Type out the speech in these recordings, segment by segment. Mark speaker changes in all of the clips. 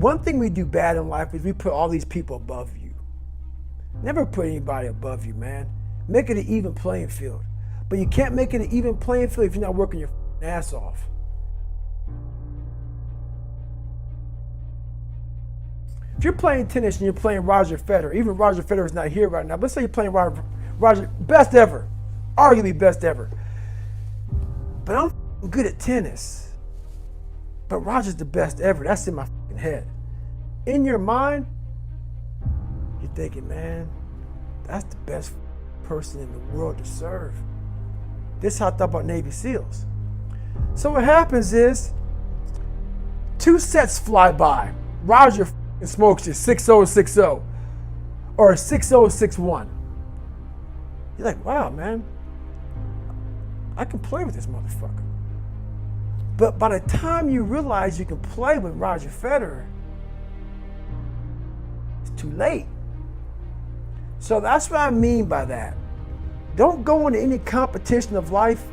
Speaker 1: One thing we do bad in life is we put all these people above you. Never put anybody above you, man. Make it an even playing field. But you can't make it an even playing field if you're not working your ass off. If you're playing tennis and you're playing Roger Federer, even Roger Federer is not here right now, but let's say you're playing Roger, best ever, arguably best ever. But I'm good at tennis. But Roger's the best ever. That's in my fucking head. In your mind, you're thinking, man, that's the best person in the world to serve. This is how I thought about Navy SEALs. So what happens is, 2 sets fly by. Roger smokes you 6-0, 6-0, or 6-0, 6-1. You're like, wow, man, I can play with this motherfucker. But by the time you realize you can play with Roger Federer, it's too late. So that's what I mean by that. Don't go into any competition of life,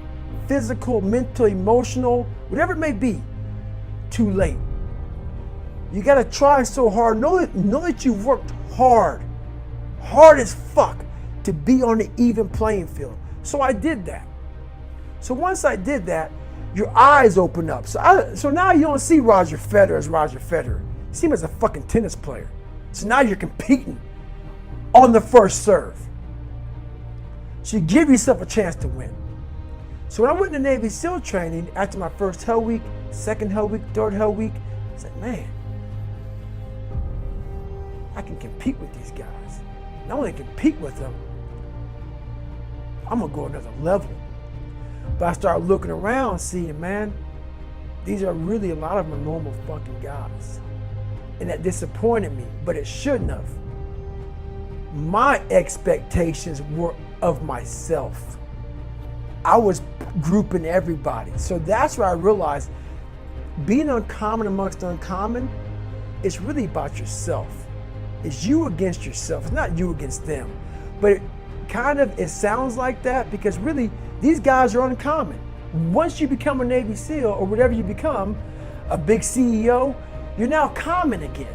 Speaker 1: physical, mental, emotional, whatever it may be, too late. You gotta try so hard. Know that you've worked hard as fuck to be on the even playing field. So I did that. So once I did that, your eyes open up. So now you don't see Roger Federer as Roger Federer. You see him as a fucking tennis player. So now you're competing on the first serve. So you give yourself a chance to win. So when I went to Navy SEAL training, after my first Hell Week, second Hell Week, third Hell Week, I said, man, I can compete with these guys. Not only compete with them, I'm gonna go another level. But I started looking around, seeing, man, these are really, a lot of them are normal fucking guys. And that disappointed me, but it shouldn't have. My expectations were of myself. I was grouping everybody. So that's where I realized being uncommon amongst uncommon, it's really about yourself. It's you against yourself. It's not you against them. But it sounds like that because really these guys are uncommon. Once you become a Navy SEAL or whatever you become, a big CEO, you're now common again.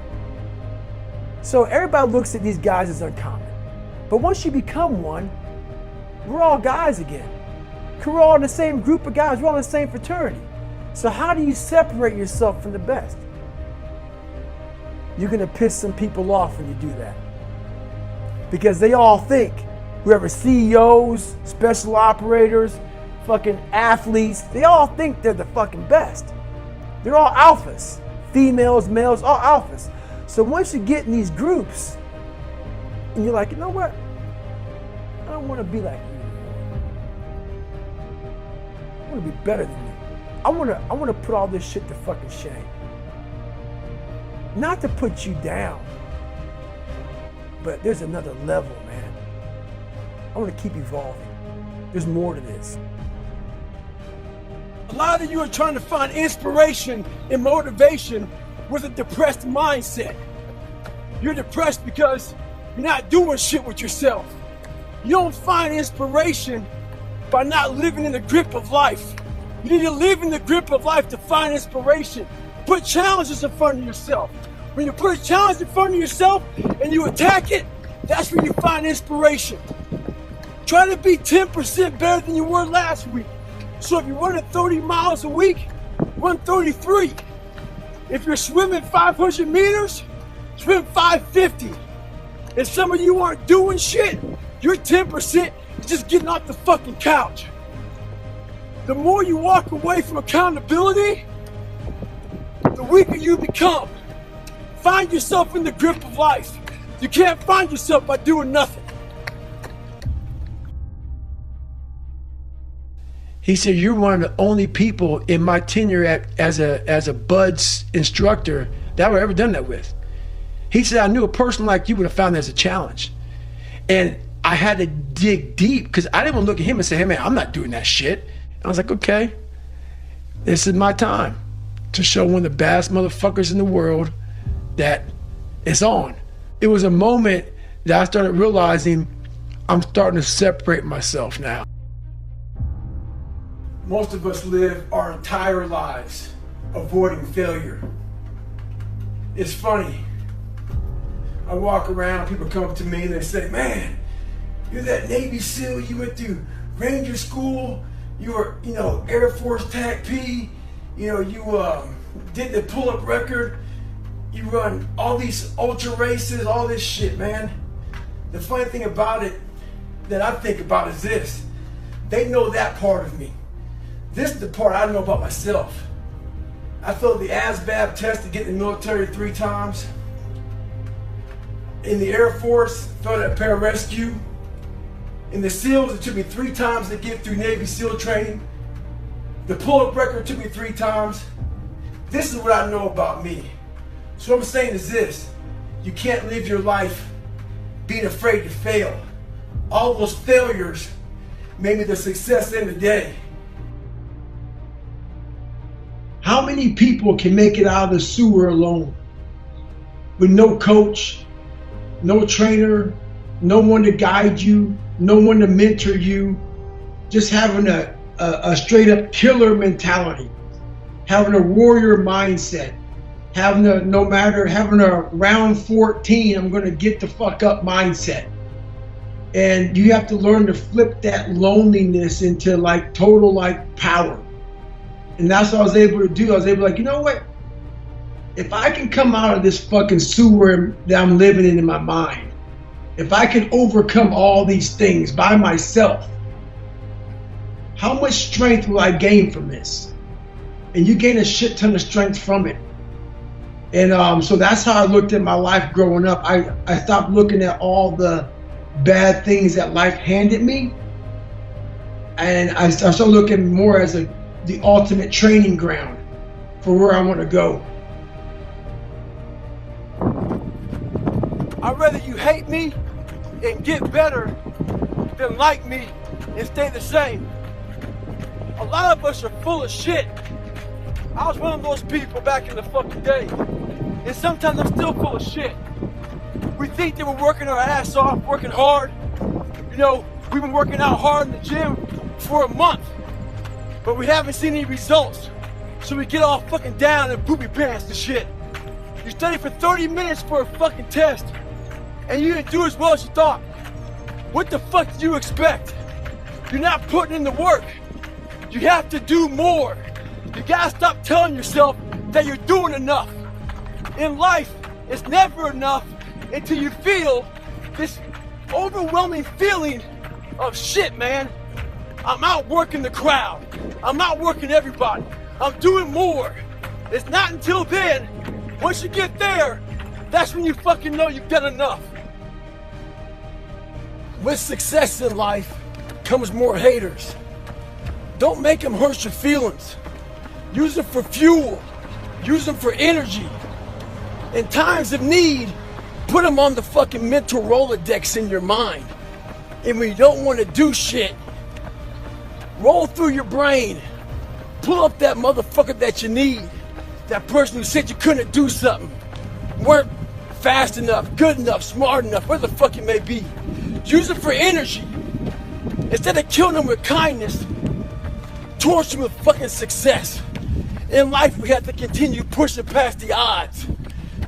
Speaker 1: So everybody looks at these guys as uncommon. But once you become one, we're all guys again. We're all in the same group of guys. We're all in the same fraternity. So how do you separate yourself from the best? You're gonna piss some people off when you do that. Because they all think, whoever CEOs, special operators, fucking athletes, they all think they're the fucking best. They're all alphas. Females, males, all alphas. So once you get in these groups, and you're like, you know what? I don't want to be like you. I want to be better than you. I want to put all this shit to fucking shame. Not to put you down, but there's another level, man. I want to keep evolving. There's more to this. A lot of you are trying to find inspiration and motivation with a depressed mindset. You're depressed because you're not doing shit with yourself. You don't find inspiration by not living in the grip of life. You need to live in the grip of life to find inspiration. Put challenges in front of yourself. When you put a challenge in front of yourself and you attack it, that's when you find inspiration. Try to be 10% better than you were last week. So if you're running 30 miles a week, run 33. If you're swimming 500 meters, swim 550. And some of you aren't doing shit, you're 10% just getting off the fucking couch. The more you walk away from accountability, the weaker you become. Find yourself in the grip of life. You can't find yourself by doing nothing. He said, you're one of the only people in my tenure as a BUD/S instructor that I've ever done that with. He said, I knew a person like you would have found that as a challenge. And I had to dig deep because I didn't want to look at him and say, hey man, I'm not doing that shit. And I was like, okay, this is my time to show one of the baddest motherfuckers in the world that it's on. It was a moment that I started realizing I'm starting to separate myself now. Most of us live our entire lives avoiding failure. It's funny. I walk around, people come up to me and they say, man, you're that Navy SEAL, you went through Ranger School, you were, Air Force TAC P, you did the pull-up record, you run all these ultra races, all this shit, man. The funny thing about it that I think about is this. They know that part of me. This is the part I know about myself. I failed the ASVAB test to get in the military 3 times. In the Air Force, failed at pararescue. In the SEALs, it took me 3 times to get through Navy SEAL training. The pull-up record took me 3 times. This is what I know about me. So what I'm saying is this. You can't live your life being afraid to fail. All those failures made me the success in the day. How many people can make it out of the sewer alone? With no coach, no trainer, no one to guide you, no one to mentor you, just having a straight up killer mentality, having a warrior mindset, having a round 14, I'm gonna get the fuck up mindset. And you have to learn to flip that loneliness into total power. And that's what I was able to do. I was able to you know what? If I can come out of this fucking sewer that I'm living in my mind, if I can overcome all these things by myself, how much strength will I gain from this? And you gain a shit ton of strength from it. And so that's how I looked at my life growing up. I stopped looking at all the bad things that life handed me. And I started looking more as the ultimate training ground for where I want to go. I'd rather you hate me and get better than like me and stay the same. A lot of us are full of shit. I was one of those people back in the fucking day. And sometimes I'm still full of shit. We think that we're working our ass off, working hard. We've been working out hard in the gym for a month, but we haven't seen any results. So we get all fucking down and poopy pants and shit. You study for 30 minutes for a fucking test, and you didn't do as well as you thought. What the fuck did you expect? You're not putting in the work. You have to do more. You gotta stop telling yourself that you're doing enough. In life, it's never enough until you feel this overwhelming feeling of shit, man. I'm outworking the crowd. I'm outworking everybody. I'm doing more. It's not until then, once you get there, that's when you fucking know you've done enough. With success in life comes more haters. Don't make them hurt your feelings. Use them for fuel. Use them for energy. In times of need, put them on the fucking mental Rolodex in your mind. And when you don't want to do shit, roll through your brain. Pull up that motherfucker that you need. That person who said you couldn't do something. Weren't fast enough, good enough, smart enough, where the fuck it may be. Use it for energy. Instead of killing them with kindness, torch them with fucking success. In life, we have to continue pushing past the odds.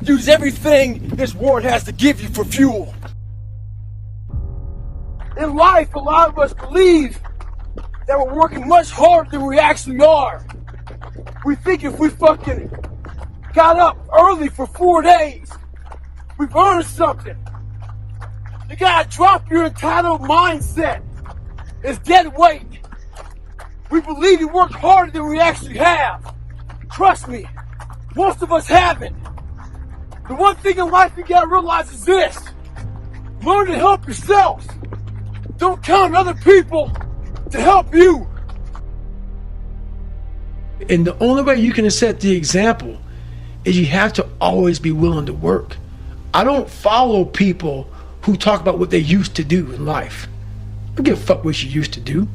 Speaker 1: Use everything this world has to give you for fuel. In life, a lot of us believe that we're working much harder than we actually are. We think if we fucking got up early for 4 days, we've earned something. You gotta drop your entitled mindset. It's dead weight. We believe we work harder than we actually have. Trust me, most of us haven't. The one thing in life you gotta realize is this. Learn to help yourselves. Don't count on other people to help you. And the only way you can set the example is you have to always be willing to work. I don't follow people who talk about what they used to do in life. I don't give a fuck what you used to do.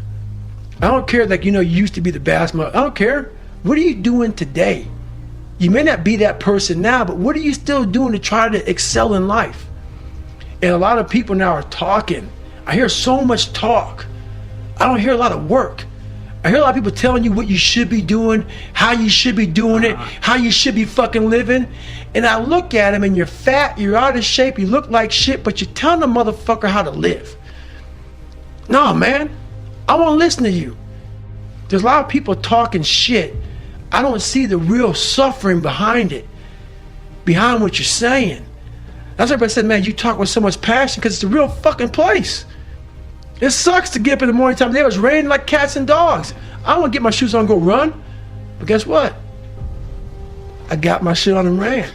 Speaker 1: I don't care you used to be the best. I don't care. What are you doing today? You may not be that person now, but what are you still doing to try to excel in life? And a lot of people now are talking. I hear so much talk. I don't hear a lot of work. I hear a lot of people telling you what you should be doing, how you should be doing it, how you should be fucking living. And I look at them and you're fat, you're out of shape, you look like shit, but you're telling the motherfucker how to live. No, man, I won't listen to you. There's a lot of people talking shit. I don't see the real suffering behind it, behind what you're saying. That's why everybody said, man, you talk with so much passion because it's the real fucking place. It sucks to get up in the morning time. It was raining like cats and dogs. I don't want to get my shoes on and go run. But guess what? I got my shit on and ran.